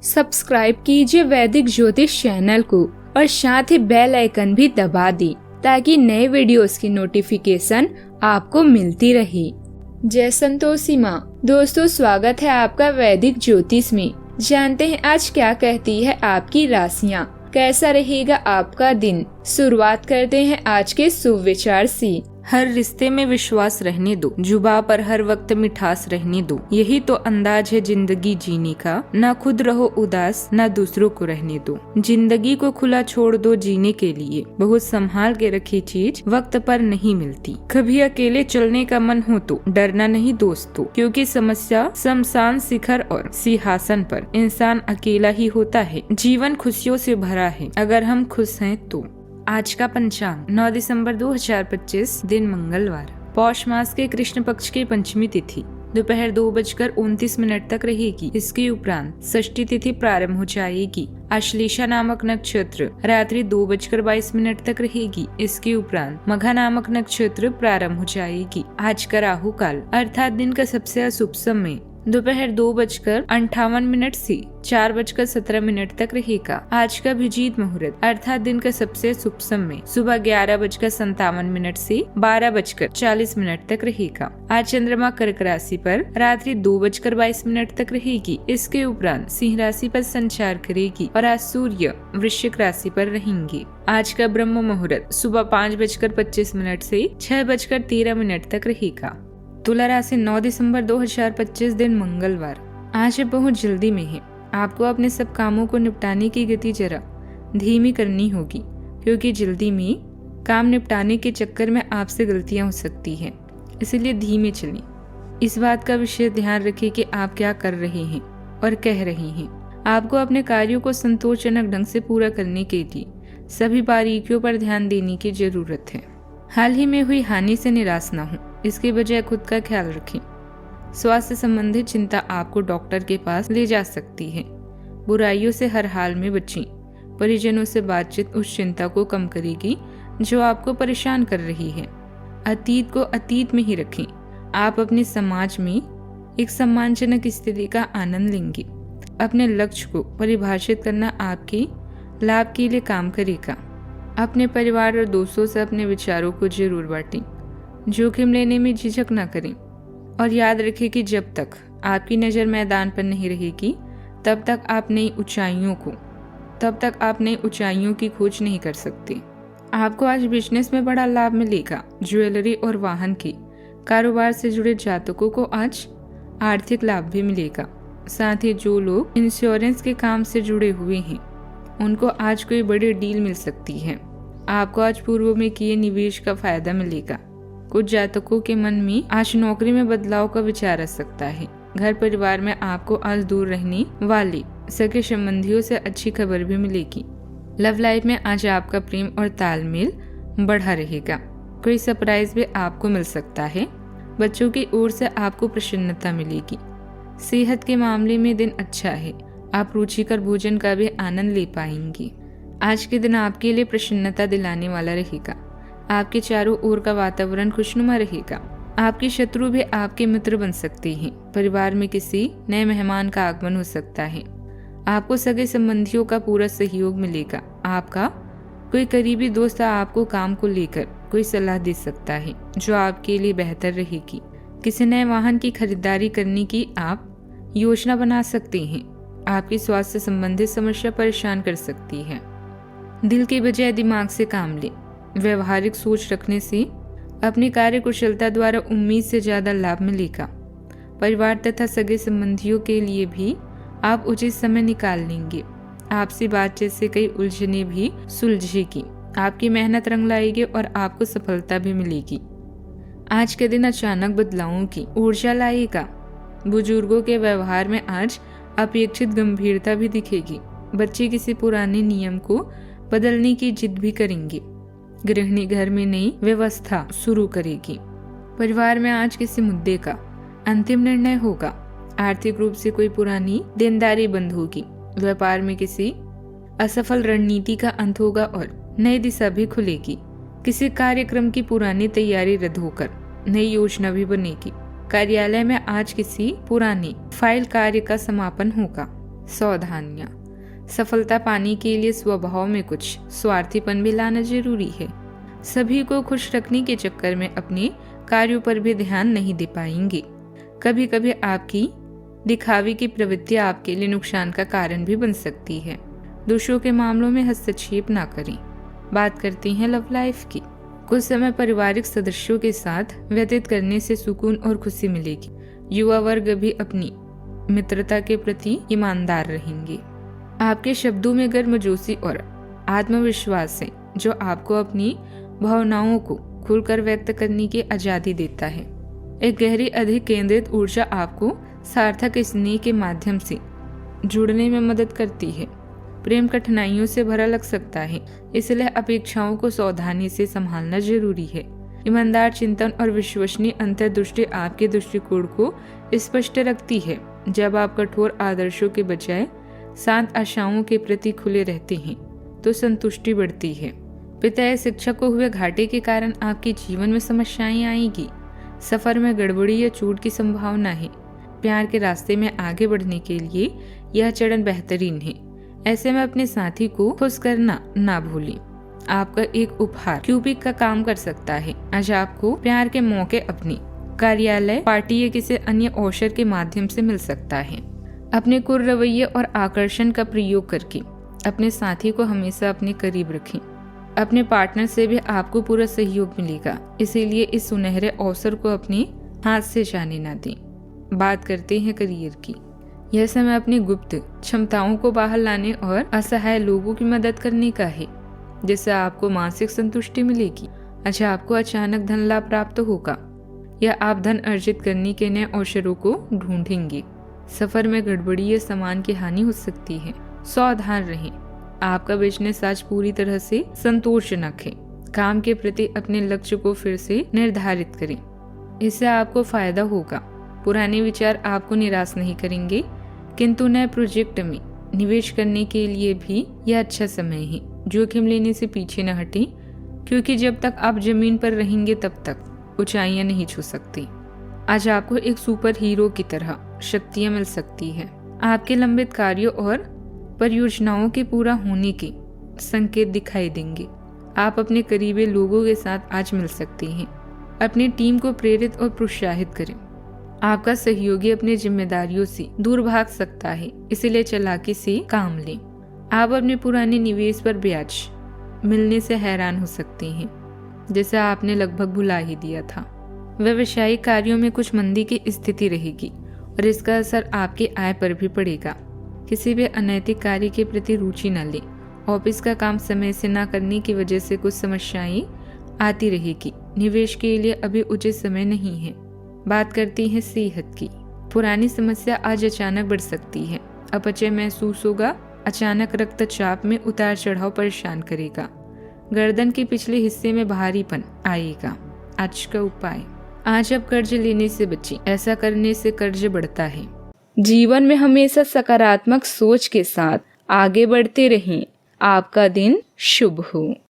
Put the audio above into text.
Subscribe कीजिए वैदिक ज्योतिष चैनल को और साथ ही बेल आइकन भी दबा दी ताकि नए वीडियोस की नोटिफिकेशन आपको मिलती रहे। जय संतोषी माँ। दोस्तों, स्वागत है आपका वैदिक ज्योतिष में। जानते हैं आज क्या कहती है आपकी राशियाँ, कैसा रहेगा आपका दिन। शुरुआत करते हैं आज के शुभ विचार से। हर रिश्ते में विश्वास रहने दो, जुबां पर हर वक्त मिठास रहने दो। यही तो अंदाज है जिंदगी जीने का। ना खुद रहो उदास, ना दूसरों को रहने दो। जिंदगी को खुला छोड़ दो जीने के लिए। बहुत संभाल के रखी चीज वक्त पर नहीं मिलती। कभी अकेले चलने का मन हो तो डरना नहीं दोस्तों, क्योंकि समस्या शमशान शिखर और सिंहासन पर इंसान अकेला ही होता है। जीवन खुशियों से भरा है अगर हम खुश हैं तो। आज का पंचांग 9 दिसंबर 2025, दिन मंगलवार। पौष मास के कृष्ण पक्ष की पंचमी तिथि दोपहर 2:29 तक रहेगी। इसके उपरांत षष्ठी तिथि प्रारंभ हो जाएगी। आश्लेषा नामक नक्षत्र रात्रि 2:22 तक रहेगी। इसके उपरांत मघा नामक नक्षत्र प्रारंभ हो जाएगी। आज का राहु काल अर्थात दिन का सबसे अशुभ समय दोपहर 2:58 से 4:17 तक रहेगा। आज का अभिजीत मुहूर्त अर्थात दिन का सबसे शुभ समय सुबह 11:57 से 12:40 तक रहेगा। आज चंद्रमा कर्क राशि पर रात्रि 2:22 तक रहेगी। इसके उपरांत सिंह राशि पर संचार करेगी और आज सूर्य वृश्चिक राशि पर रहेंगे। आज का ब्रह्म मुहूर्त सुबह 5:25 से 6:13 तक रहेगा। तुला राशि 9 दिसंबर 2025, दिन मंगलवार। आज बहुत जल्दी में है। आपको अपने सब कामों को निपटाने की गति जरा धीमी करनी होगी, क्योंकि जल्दी में काम निपटाने के चक्कर में आपसे गलतियां हो सकती हैं। इसलिए धीमे चलें। इस बात का विशेष ध्यान रखें कि आप क्या कर रहे हैं और कह रहे हैं। आपको अपने कार्यों को संतोषजनक ढंग से पूरा करने के लिए सभी बारीकियों पर ध्यान देने की जरूरत है। हाल ही में हुई हानि से निराश न हो, इसके बजाय खुद का ख्याल रखें। स्वास्थ्य संबंधित चिंता आपको डॉक्टर के पास ले जा सकती है। बुराइयों से हर हाल में बचें। परिजनों से बातचीत उस चिंता को कम करेगी जो आपको परेशान कर रही है। अतीत को अतीत में ही रखें। आप अपने समाज में एक सम्मानजनक स्थिति का आनंद लेंगे। अपने लक्ष्य को परिभाषित करना आपके लाभ के लिए काम करेगा। अपने परिवार और दोस्तों से अपने विचारों को जरूर बांटें। जोखिम लेने में झिझक न करें और याद रखें कि जब तक आपकी नज़र मैदान पर नहीं रहेगी तब तक आप नई ऊंचाइयों की खोज नहीं कर सकते। आपको आज बिजनेस में बड़ा लाभ मिलेगा। ज्वेलरी और वाहन के कारोबार से जुड़े जातकों को आज आर्थिक लाभ भी मिलेगा। साथ ही जो लोग इंश्योरेंस के काम से जुड़े हुए हैं उनको आज कोई बड़ी डील मिल सकती है। आपको आज पूर्व में किए निवेश का फायदा मिलेगा। कुछ जातकों के मन में आज नौकरी में बदलाव का विचार आ सकता है। घर परिवार में आपको आज दूर रहने वाले सगे संबंधियों से अच्छी खबर भी मिलेगी। लव लाइफ में आज आपका प्रेम और तालमेल बढ़ा रहेगा। कोई सरप्राइज भी आपको मिल सकता है। बच्चों की ओर से आपको प्रसन्नता मिलेगी। सेहत के मामले में दिन अच्छा है। आप रुचिकर भोजन का भी आनंद ले पाएंगी। आज के दिन आपके लिए प्रसन्नता दिलाने वाला रहेगा। आपके चारों ओर का वातावरण खुशनुमा रहेगा। आपके शत्रु भी आपके मित्र बन सकते हैं। परिवार में किसी नए मेहमान का आगमन हो सकता है। आपको सगे संबंधियों का पूरा सहयोग मिलेगा। आपका कोई करीबी दोस्त आपको काम को लेकर कोई सलाह दे सकता है जो आपके लिए बेहतर रहेगी। किसी नए वाहन की खरीदारी करने की आप योजना बना सकते हैं। आपकी स्वास्थ्य संबंधित समस्या परेशान कर सकती है। दिल के बजाय दिमाग से काम लें। व्यवहारिक सोच रखने से अपनी कार्य कुशलता द्वारा उम्मीद से ज्यादा लाभ मिलेगा। परिवार तथा सगे संबंधियों के लिए भी आप उचित समय निकाल लेंगे। आपसी बातचीत से कई उलझने भी सुलझेगी। आपकी मेहनत रंग लाएगी और आपको सफलता भी मिलेगी। आज के दिन अचानक बदलावों की ऊर्जा लाएगा। बुजुर्गों के व्यवहार में आज अपेक्षित गंभीरता भी दिखेगी। बच्चे किसी पुराने नियम को बदलने की जिद भी करेंगे। गृहिणी घर में नई व्यवस्था शुरू करेगी। परिवार में आज किसी मुद्दे का अंतिम निर्णय होगा। आर्थिक रूप से कोई पुरानी देनदारी बंद होगी। व्यापार में किसी असफल रणनीति का अंत होगा और नई दिशा भी खुलेगी। किसी कार्यक्रम की पुरानी तैयारी रद्द होकर नई योजना भी बनेगी। कार्यालय में आज किसी पुरानी फाइल कार्य का समापन होगा। सावधानियां। सफलता पाने के लिए स्वभाव में कुछ स्वार्थीपन भी लाना जरूरी है। सभी को खुश रखने के चक्कर में अपने कार्यों पर भी ध्यान नहीं दे पाएंगे। कभी कभी आपकी दिखावे की प्रवृत्ति आपके लिए नुकसान का कारण भी बन सकती है। दूसरों के मामलों में हस्तक्षेप ना करें। बात करते हैं लव लाइफ की। कुछ समय पारिवारिक सदस्यों के साथ व्यतीत करने से सुकून और खुशी मिलेगी। युवा वर्ग भी अपनी मित्रता के प्रति ईमानदार रहेंगे। आपके शब्दों में गर्मजोशी और आत्मविश्वास है जो आपको अपनी भावनाओं को खुलकर व्यक्त करने की आजादी देता है। एक गहरी अधिक केंद्रित ऊर्जा आपको सार्थक स्नेह के माध्यम से जुड़ने में मदद करती है। प्रेम कठिनाइयों से भरा लग सकता है, इसलिए अपेक्षाओं को सावधानी से संभालना जरूरी है। ईमानदार चिंतन और विश्वसनीय अंतर्दृष्टि आपके दृष्टिकोण को स्पष्ट रखती है। जब आप कठोर आदर्शों के बजाय शांत आशाओं के प्रति खुले रहते हैं तो संतुष्टि बढ़ती है। पिता या शिक्षक को हुए घाटे के कारण आपके जीवन में समस्याएं आएगी। सफर में गड़बड़ी या चोट की संभावना है। प्यार के रास्ते में आगे बढ़ने के लिए यह चरण बेहतरीन है। ऐसे में अपने साथी को खुश करना ना भूलें। आपका एक उपहार क्यूपिक का काम कर सकता है। आज आपको प्यार के मौके अपने कार्यालय, पार्टी या किसी अन्य अवसर के माध्यम से मिल सकता है। अपने कुर रवैये और आकर्षण का प्रयोग करके अपने साथी को हमेशा अपने करीब रखें। अपने पार्टनर से भी आपको पूरा सहयोग मिलेगा, इसीलिए इस सुनहरे अवसर को अपने हाथ से जाने ना दें। बात करते हैं करियर की। यह समय अपनी गुप्त क्षमताओं को बाहर लाने और असहाय लोगों की मदद करने का है, जिससे आपको मानसिक संतुष्टि मिलेगी। अच्छा, आपको अचानक धन लाभ प्राप्त होगा या आप धन अर्जित करने के नए अवसरों को ढूंढेंगे। सफर में गड़बड़ी या सामान की हानि हो सकती है, सावधान रहें। आपका बिजनेस आज पूरी तरह से संतोषजनक है। काम के प्रति अपने लक्ष्य को फिर से निर्धारित करें, इससे आपको फायदा होगा। पुराने विचार आपको निराश नहीं करेंगे, किंतु नए प्रोजेक्ट में निवेश करने के लिए भी यह अच्छा समय है। जोखिम लेने से पीछे न हटें, क्योंकि जब तक आप जमीन पर रहेंगे तब तक ऊंचाइयां नहीं छू सकती। आज आपको एक सुपर हीरो की तरह शक्तियां मिल सकती है। आपके लंबित कार्यों और परियोजनाओं के पूरा होने के संकेत दिखाई देंगे। आप अपने करीबी लोगों के साथ आज मिल सकते हैं। अपनी टीम को प्रेरित और प्रोत्साहित करें। आपका सहयोगी अपनी जिम्मेदारियों से दूर भाग सकता है, इसलिए चालाकी से काम लें। आप अपने पुराने निवेश पर ब्याज मिलने से हैरान हो सकते हैं, जिसे आपने लगभग भुला ही दिया था। व्यवसायिक कार्यों में कुछ मंदी की स्थिति रहेगी और इसका असर आपकी आय पर भी पड़ेगा। किसी भी अनैतिक कार्य के प्रति रुचि न लें। ऑफिस का काम समय से न करने की वजह से कुछ समस्याएं आती रहेगी। निवेश के लिए अभी उचित समय नहीं है। बात करती हैं सेहत की। पुरानी समस्या आज अचानक बढ़ सकती है। अपचय महसूस होगा। अचानक रक्तचाप में उतार चढ़ाव परेशान करेगा। गर्दन के पिछले हिस्से में भारीपन आएगा। आज का उपाय, आज आप कर्ज लेने से बचें। ऐसा करने से कर्ज बढ़ता है। जीवन में हमेशा सकारात्मक सोच के साथ आगे बढ़ते रहें। आपका दिन शुभ हो।